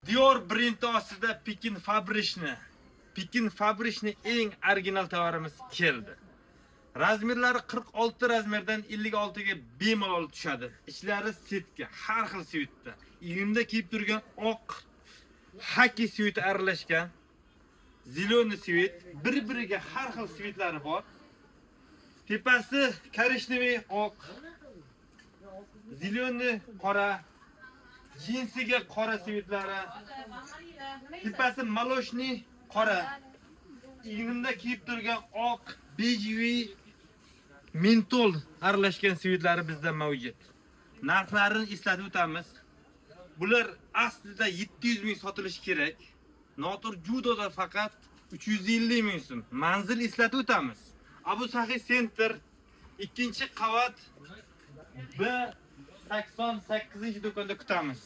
Dior brendi ostida Pekin Fabrishni eng original tovarimiz keldi. Razmerlari 46 razmerdan 56 ga bemalol tushadi. Ichlari setka, har xil svitda. Iyunda kiyib turgan oq haki sviti aralashgan. Ziloni svit, bir-biriga har xil svitlari bor. Tepasi korishneviy oq, ziloni qora, jinsiga qora svitlari. Tepasi maloshni qora. Iyunda kiyib turgan oq, bejiviy mentol aralashgan svitlari bizda mavjud. Narxlarini eslatib o'tamiz. Bular aslida 700 ming sotilishi kerak. Notur judoda faqat 350 ming so'm. Manzil eslatib o'tamiz. Abu Sahiy Center 2-qavat B88-do'konda kutamiz.